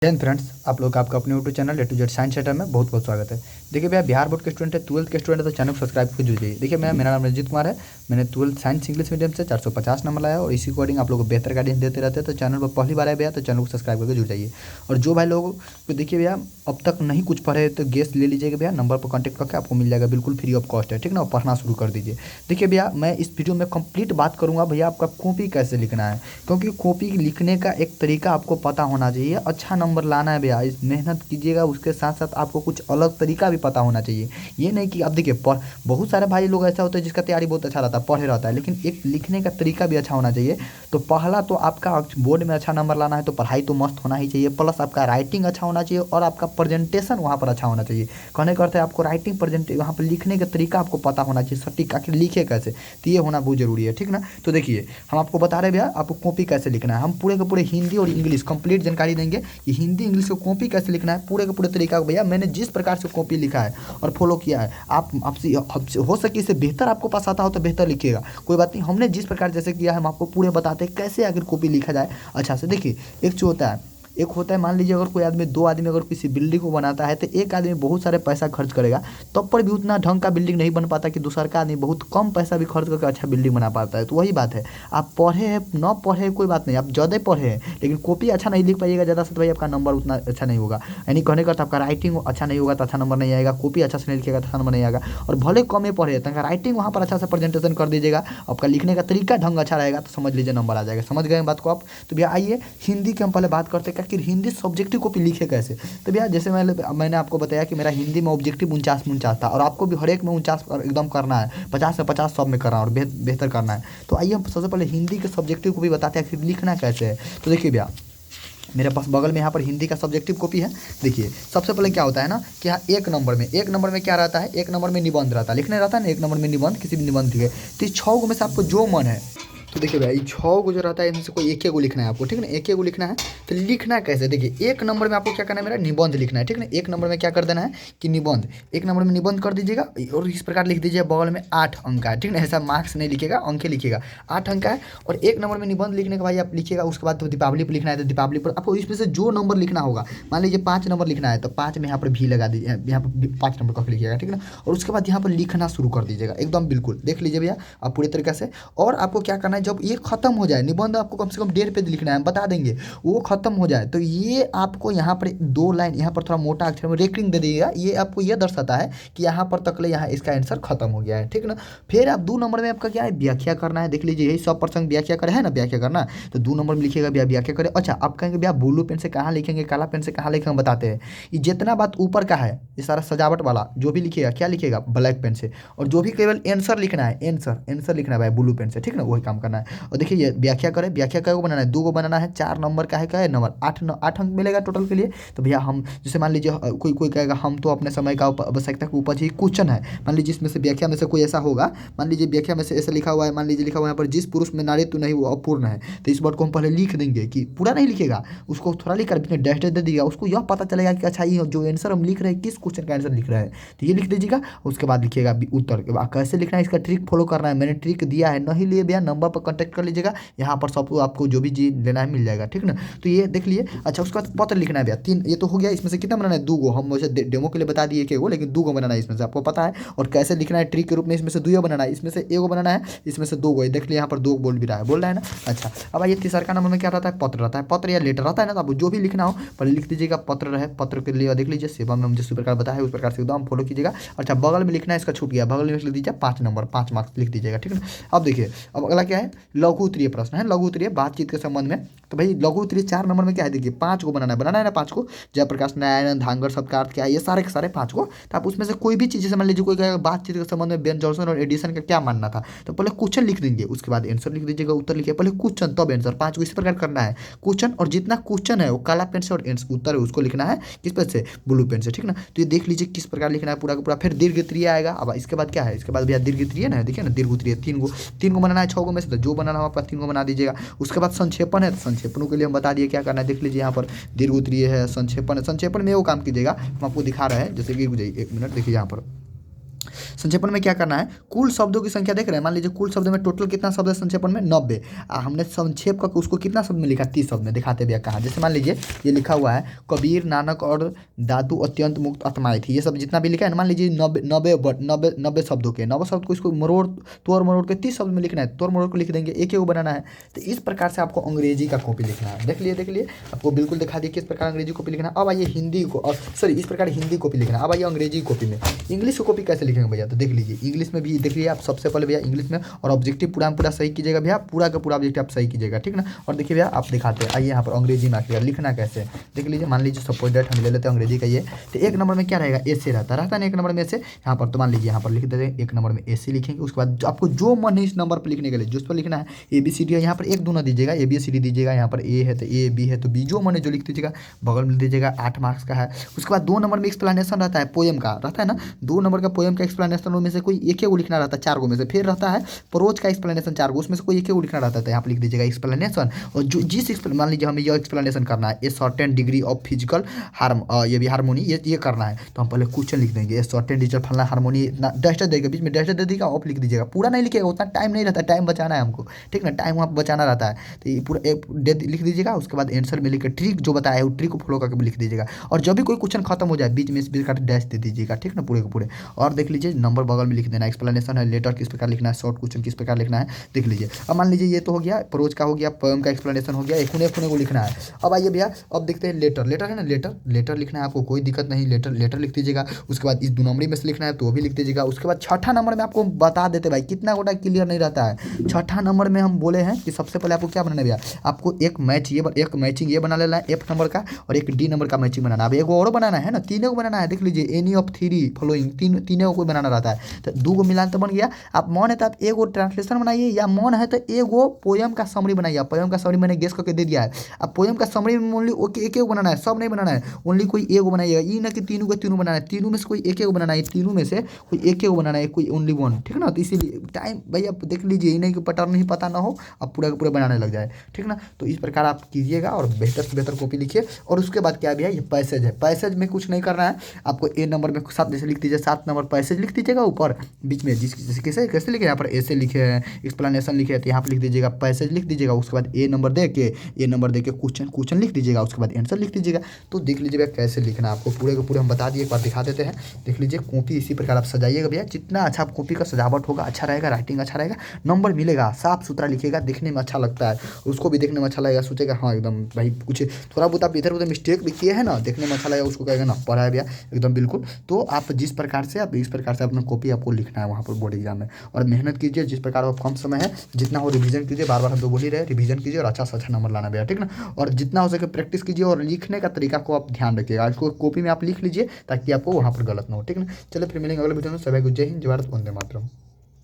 जय हिंद फ्रेंड्स, आप लोग का आपका अपने YouTube channel A to Z science centre में बहुत बहुत स्वागत है। देखिए भैया, बिहार बोर्ड के स्टूडेंट है, 12th के स्टूडेंट है तो चैनल को सब्सक्राइब कर दीजिए। देखिए मेरा नाम रंजीत कुमार है। मैंने 12th साइंस इंग्लिश मीडियम से 450 नंबर लाया और इसी अकॉर्डिंग आप लोगों को बेहतर गाइडेंस देते रहते हैं। तो चैनल पर पहली बार आए भैया तो चैनल को सब्सक्राइब करके जुड़ जाइए। और जो भाई लोग को देखिए भैया अब तक नहीं कुछ पढ़े तो गेस्ट ले लीजिएगा भैया, नंबर पर कॉन्टैक्ट करके आपको मिल जाएगा, बिल्कुल फ्री ऑफ कॉस्ट है, ठीक ना। पढ़ना शुरू कर दीजिए। देखिए भैया, मैं इस वीडियो में कंप्लीट बात करूँगा भैया आपका कॉपी कैसे लिखना है, क्योंकि कॉपी लिखने का एक तरीका आपको पता होना चाहिए। अच्छा नंबर लाना है भैया, इस मेहनत कीजिएगा, उसके साथ साथ आपको कुछ अलग तरीका भी पता होना चाहिए। ये नहीं कि अब देखिए बहुत सारे भाई लोग ऐसा होता है जिसका तैयारी बहुत अच्छा रहता है, पढ़े रहता है, लेकिन एक लिखने का तरीका भी अच्छा होना चाहिए। तो पहला तो आपका बोर्ड में अच्छा नंबर लाना है तो पढ़ाई तो मस्त होना ही चाहिए, प्लस आपका राइटिंग अच्छा होना चाहिए और आपका प्रेजेंटेशन वहाँ पर अच्छा होना चाहिए। कहने का अर्थ है आपको राइटिंग प्रेजेंट वहाँ पर लिखने का तरीका आपको पता होना चाहिए, सटीक आखिर लिखे कैसे, तो ये होना बहुत जरूरी है, ठीक ना। तो देखिए हम आपको बता रहे हैं भैया आपको कॉपी कैसे लिखना है। हम पूरे के पूरे हिंदी और इंग्लिश कंप्लीट जानकारी देंगे। ये हिंदी इंग्लिश को कॉपी कैसे लिखना है पूरे का पूरे तरीका भैया मैंने जिस प्रकार से कॉपी लिखा है और फॉलो किया है, आप आपसे हो सके इससे बेहतर आपको पास आता हो तो बेहतर लिखिएगा, कोई बात नहीं। हमने जिस प्रकार जैसे किया है हम आपको पूरे बताते हैं कैसे आखिर कॉपी लिखा जाए अच्छा से। देखिए एक जो होता है, एक होता है मान लीजिए अगर कोई आदमी, दो आदमी अगर किसी बिल्डिंग को बनाता है तो एक आदमी बहुत सारे पैसा खर्च करेगा तब पर भी उतना ढंग का बिल्डिंग नहीं बन पाता कि दूसरा का आदमी बहुत कम पैसा भी खर्च करके अच्छा बिल्डिंग बना पाता है। तो वही बात है, आप पढ़े हैं न पढ़े हैं कोई बात नहीं, आप ज़्यादा पढ़े हैं लेकिन कॉपी अच्छा नहीं लिख पाइएगा ज़्यादा से तो भाई आपका नंबर उतना अच्छा नहीं होगा। यानी कहने का आपका राइटिंग अच्छा नहीं होगा तो अच्छा नंबर नहीं आएगा, कॉपी अच्छा से नहीं लिखिएगा तो अच्छा नंबर नहीं आएगा। और भले कम ही पढ़े तो राइटिंग वहाँ पर अच्छा से प्रेजेंटेशन कर दीजिएगा, आपका लिखने का तरीका ढंग अच्छा रहेगा तो समझ लीजिए नंबर आ जाएगा। समझ गए बात को आप। तो भैया आइए हिंदी की हम पहले बात करते हैं कि हिंदी सब्जेक्टिव कॉपी लिखे कैसे। तो भैया जैसे मैंने आपको बताया कि मेरा हिंदी में ऑब्जेक्टिव 49 था और आपको भी हर एक में 49 एकदम करना है, 50 से 50 सब में करना है और बेहतर करना है। तो आइए हम सबसे पहले हिंदी के सब्जेक्टिव को भी बताते हैं फिर लिखना कैसे है। तो देखिए भैया मेरे पास बगल में यहाँ पर हिंदी का सब्जेक्टिव कॉपी है। देखिए सबसे पहले क्या होता है ना कि यहाँ एक नंबर में क्या रहता है, एक नंबर में निबंध रहता है, लिखने रहता है ना, एक नंबर में निबंध, किसी भी निबंध लिखे। तो इस 6 में से आपको जो मन है, तो देखिए भाई 6 जो रहता है इनमें से कोई एक को लिखना है आपको, ठीक है ना, एक को लिखना है। तो लिखना कैसे, देखिए एक नंबर में आपको क्या करना है, मेरा निबंध लिखना है, ठीक है ना। एक नंबर में क्या कर देना है कि निबंध, एक नंबर में निबंध कर दीजिएगा और इस प्रकार लिख दीजिए बगल में 8 अंक है, ठीक है ना। ऐसा मार्क्स नहीं लिखेगा, अंक लिखिएगा, 8 अंक है। और एक नंबर में निबंध लिखने के बाद आप लिखिएगा, उसके बाद तो दीपावली पर लिखना है तो दीपावली पर आपको इसमें से जो नंबर लिखना होगा, मान लीजिए 5 नंबर लिखना है तो 5 में यहाँ पर भी लगा दीजिए, यहाँ पर 5 नंबर का लिखिएगा, ठीक है ना। और उसके बाद यहाँ पर लिखना शुरू कर दीजिएगा एकदम बिल्कुल, देख लीजिए भैया आप पूरी तरीके से। और आपको क्या करना है, जब ये खत्म हो जाए निबंध, आपको कम से कम 1.5 पेज लिखना है, बता देंगे, वो खत्म हो जाए तो ये आपको यहाँ पर 2 लाइन यहाँ पर थोड़ा मोटा अक्षर में रेकरिंग दे दीजिएगा। ये आपको ये दर्शाता है कि यहाँ पर तक ले यहाँ इसका आंसर खत्म हो गया है, ठीक ना। फिर आप 2 नंबर में आपका क्या है, व्याख्या करना है। देख लीजिए यही 100% व्याख्या करे है ना, व्याख्या करना। तो 2 नंबर में लिखिएगा भैया व्याख्या करे। अच्छा आप कहेंगे भैया ब्लू पेन से कहाँ लिखेंगे, काला पेन से कहाँ लिखेंगे, बताते हैं। ये जितना बात ऊपर का है ये सारा सजावट वाला जो भी लिखिएगा, क्या लिखिएगा, ब्लैक पेन से। और जो भी केवल आंसर लिखना है, आंसर लिखना है भाई ब्लू पेन से, ठीक ना, वही काम करना है। और देखिए ये व्याख्या करें, व्याख्या को बनाना है, 2 को बनाना है, 4 नंबर का है, क्या है नंबर, 8 अंक मिलेगा टोटल के लिए। तो भैया हम जैसे मान लीजिए कोई कहेगा हम तो अपने समय का आवश्यकता की उपज ही क्वेश्चन है, मान लीजिए इसमें से व्याख्या में से कोई ऐसा होगा, मान लीजिए व्याख्या में से ऐसा लिखा हुआ है, मान लीजिए लिखा हुआ है यहाँ पर जिस पुरुष में नारीत्व नहीं वो अपूर्ण है। तो इस वर्ड को हम पहले लिख देंगे, कि पूरा नहीं लिखेगा, उसको थोड़ा लिख कर डैश दे दीजिएगा, उसको यह पता चलेगा कि अच्छा ये जो आंसर हम लिख रहे हैं किस क्वेश्चन का आंसर लिख रहे हैं। तो ये लिख दीजिएगा, उसके बाद लिखिएगा उत्तर। कैसे लिखना है इसका ट्रिक फॉलो करना है, मैंने ट्रिक दिया है, नहीं लिए भैया नंबर पर कॉन्टैक्ट कर लीजिएगा, यहाँ पर सब आपको जो भी चीज लेना है मिल जाएगा, ठीक ना। तो ये देख लिए। अच्छा उसके बाद पत्र लिखना है भैया 3, ये तो हो गया। इसमें से कितना बनाना है, 2 गो, हम वैसे डेमो के लिए बता दिए कि वो, लेकिन 2 गो बनाना है इसमें से, आपको पता है। और कैसे लिखना है ट्रिक के रूप में, इसमें से 2 बनाना है, इसमें से 1 बनाना है, इसमें से 2 गो, देख लिया यहाँ पर 2 बोल भी रहा है, बोल रहा है ना। अच्छा अब ये तीसरा का नंबर में क्या रहता है, पत्र रहता है, पत्र या लेटर रहता है ना। तो आप जो भी लिखना हो पहले लिख दीजिएगा, पत्र रहे, पत्र के लिए देख लीजिए सेवा में हम जिस प्रकार बताया उस प्रकार से एकदम फॉलो कीजिएगा। अच्छा बगल में लिखना है, इसका छूट गया, बगल में लिख दीजिए 5 नंबर, 5 मार्क्स लिख दीजिएगा, ठीक है। अब देखिए अब अगला क्या है, लघु उत्तरीय प्रश्न है, लघु उत्तरीय बातचीत के संबंध में। तो भाई लघु उत्तरीय 4 नंबर में क्या है, देखिए 5 को बनाना है ना, 5 को, जयप्रकाश नारायण धांगर सत्कार क्या है, ये सारे के सारे 5 को। तो आप उसमें से कोई भी चीज़, जैसे मान लीजिए कोई कहेगा बातचीत के संबंध में बेन जॉनसन और एडिसन का क्या मानना था, तो पहले क्वेश्चन लिख देंगे, उसके बाद आंसर लिख दीजिएगा, उत्तर लिखिए, पहले क्वेश्चन तब आंसर, 5 को इसी प्रकार करना है, क्वेश्चन। और जितना क्वेश्चन है वो काला पेन से और उत्तर है उसको लिखना है किस पेन से, ब्लू पेन से, ठीक ना। तो ये देख लीजिए किस प्रकार लिखना है पूरा का पूरा। फिर दीर्घ त्रिय आएगा। अब इसके बाद क्या है, इसके बाद भैया दीर्घ त्रिय ना, देखिए ना दीर्घ त्रिय 3 को बनाना है 6 में से, तो जो बनाना हो आपका 3 को बना दीजिएगा। उसके बाद संक्षेपण है, तो संक्षेपणों के लिए हम बता दिए क्या करना है, देख लीजिए यहाँ पर दीर्घ उत्तरीय है, संक्षेपण है, संक्षेपण में वो काम कीजिएगा हम आपको दिखा रहे हैं, जैसे कि 1 मिनट देखिए यहाँ पर संक्षेपण में क्या करना है, कुल शब्दों की संख्या देख रहे हैं, मान लीजिए कुल शब्दों में टोटल कितना शब्द है संक्षेपण में 90, हमने संक्षेप करके उसको कितना शब्द में लिखा 30 शब्द में, दिखाते भैया कहाँ। जैसे मान लीजिए ये लिखा हुआ है कबीर नानक और दादू अत्यंत मुक्त आत्माएं थी, ये सब जितना भी लिखा है ना, मान लीजिए 90 शब्दों के 90 शब्द को इसको तोड़ मरोड़ के 30 शब्द में लिखना है, तोड़ मरोड़ को लिख देंगे, एक बनाना है। तो इस प्रकार से आपको अंग्रेजी का कॉपी लिखना है। देख लिए आपको बिल्कुल दिखा दिए किस प्रकार अंग्रेजी कॉपी लिखना है। अब आइए हिंदी को, सॉरी इस प्रकार हिंदी कॉपी लिखना है। अब आइए अंग्रेजी कॉपी में, इंग्लिश को कॉपी कैसे लिखेंगे भैया, तो देख लीजिए इंग्लिश में भी देख लीजिए आप सबसे पहले भैया इंग्लिश में, और ऑब्जेक्टिव पूरा सही कीजिएगा भैया, पूरा का पूरा ऑब्जेक्टिव आप सही कीजिएगा, ठीक ना। और देखिए भैया आप दिखाते हैं, आइए यहाँ पर अंग्रेजी में आखिर लिखना कैसे देख लीजिए। मान लीजिए सपोज दैट हम ले लेते हैं अंग्रेजी का ये, तो एक नंबर में क्या रहेगा, ऐसे रहता है ना, एक नंबर में ऐसे यहाँ पर, तो मान लीजिए यहाँ पर लिख देते हैं एक नंबर में ऐसे लिखेंगे। उसके बाद आपको जो मन है इस नंबर पर लिखने के लिए, जिस पर लिखना है ABCD है, यहाँ पर एक दो ना दीजिएगा, ABCD दीजिएगा, यहाँ पर A है तो A, B है तो B, जो मन है जो लिख दीजिएगा, बगल में दीजिएगा 8 मार्क्स का है। उसके बाद 2 नंबर में एक्सप्लेनेशन रहता है, पोएम का रहता है ना, 2 नंबर का पोएम का एक्सप्लेनेशन में से कोई एक ही लिखना रहता है 4 गो में से। फिर रहता है प्रोज का एक्सप्लेनेशन 4 गो, उसमें से कोई एक ही लिखना रहता है, तो यहाँ पर लिख दीजिएगा एक्सप्लेनेशन। और जो मान लीजिए हमें यह एक्सप्लेनेशन करना है, a certain degree of physical ये भी हारमोनी, ये करना है, तो हम पहले क्वेश्चन लिख देंगे, ए सर्टेन डिजिटल फलना हारमोनी, डैश देगा बीच में, डैश दे देगा, ऑफ लिख दीजिएगा, पूरा नहीं लिखिएगा, उतना टाइम नहीं रहता, टाइम बचाना है हमको, ठीक ना, टाइम वहाँ बचाना रहता है, तो ये पूरा लिख दीजिएगा। उसके बाद आंसर में लिख ट्रिक जो बताया है वो ट्रिक को फॉलो करके भी लिख दीजिएगा। और जब भी कोई क्वेश्चन खत्म हो जाए बीच में इस बीच का डैश दे दीजिएगा, ठीक ना, पूरे के पूरे। और देख लीजिए नंबर बगल में लिख देना, एक्सप्लेनेशन है, लेटर किस प्रकार लिखना है, शॉर्ट क्वेश्चन किस प्रकार लिखना है, देख लीजिए। अब मान लीजिए ये तो हो गया, प्रोज का हो गया, पोएम का एक्सप्लेनेशन हो गया, एक को लिखना है। अब आइए भैया अब देखते हैं लेटर है ना, लेटर लिखना है आपको, कोई दिक्कत नहीं, लेटर लिख दीजिएगा। उसके बाद इस 2 नंबरी में से लिखना है तो वो भी लिख दीजिएगा। उसके बाद छठा नंबर में आपको बता देते भाई, कितना गोटा क्लियर नहीं रहता है। छठा नंबर में हम बोले हैं कि सबसे पहले आपको क्या बनाना है भैया, आपको एक मैचिंग ये बना लेना है F नंबर का, और एक D नंबर का मैचिंग बनाना है। अब एक और बनाना है ना, 3 को बनाना है, देख लीजिए एनी ऑफ 3 फॉलोइंग, तीनों को बनाना रहता है। तो 2 को मिलान तो बन गया। आप मन है तो आप एगो ट्रांसलेशन बनाइए, या मन है तो एगो पोएम का समरी बनाइए। पोएम का समरी मैंने गेस करके दे दिया है। अब पोएम का समरी में ओनली एक बनाना है, सब नहीं बनाना है, ओनली कोई एगो बनाइएगा। ये ना कि तीनों को तीनों बनाना है, तीनों में से कोई एक बनाना है, तीनों में से कोई एक बनाना है, कोई ओनली वन, ठीक ना। तो इसीलिए टाइम भैया देख लीजिए, नहीं कि पैटर्न नहीं पता ना हो, अब पूरा का पूरा बनाने लग जाए, ठीक ना। तो इस प्रकार आप कीजिएगा और बेहतर से बेहतर कॉपी लिखिए। और उसके बाद क्या भी है, ये पैसेज है, पैसेज में कुछ नहीं करना है आपको। A नंबर में 7 जैसे लिख दीजिए, 7 नंबर पैसेज लिख दीजिएगा ऊपर बीच में, जैसे कैसे लिखे, यहाँ पर ऐसे लिखे हैं, एक्सप्लेनेशन लिखे हैं, तो यहाँ पर लिख दीजिएगा पैसेज लिख दीजिएगा। उसके बाद A नंबर दे के क्वेश्चन लिख दीजिएगा। उसके बाद आंसर लिख दीजिएगा। तो देख लीजिएगा कैसे लिखना है आपको, पूरे के पूरे हम बता दिए, एक बार दिखा देते हैं। देख लीजिए कॉपी इसी प्रकार आप सजाइएगा भैया, जितना अच्छा कॉपी का सजावट होगा, अच्छा रहेगा, राइटिंग अच्छा रहेगा, नंबर मिलेगा, साफ सुथरा लिखेगा, दिखने में अच्छा लगता है, उसको भी देखने में अच्छा लगेगा, सोचेगा हाँ एकदम भाई कुछ थोड़ा बहुत आप इधर उधर मिस्टेक भी किए हैं ना, देखने में अच्छा लगेगा, उसको कहेगा ना पढ़ा है भैया एकदम बिल्कुल। तो आप जिस प्रकार से आप इस प्रकार से अपना कॉपी आपको लिखना है वहाँ पर बोर्ड एग्जाम में, और मेहनत कीजिए, जिस प्रकार आप कम समय है जितना हो रिवीजन कीजिए, बार बार हम तो बोल ही रहे, रिवीजन कीजिए और अच्छा से अच्छा नंबर लाना भैया, ठीक ना। और जितना हो सके प्रैक्टिस कीजिए, और लिखने का तरीका को आप ध्यान रखिएगा, इसको कॉपी में आप लिख लीजिए ताकि आपको वहाँ पर गलत ना हो, ठीक ना। चलिए फिर मिलेंगे अगले वीडियो में। सभी को जय हिंद, जय भारत, वंदे मातरम।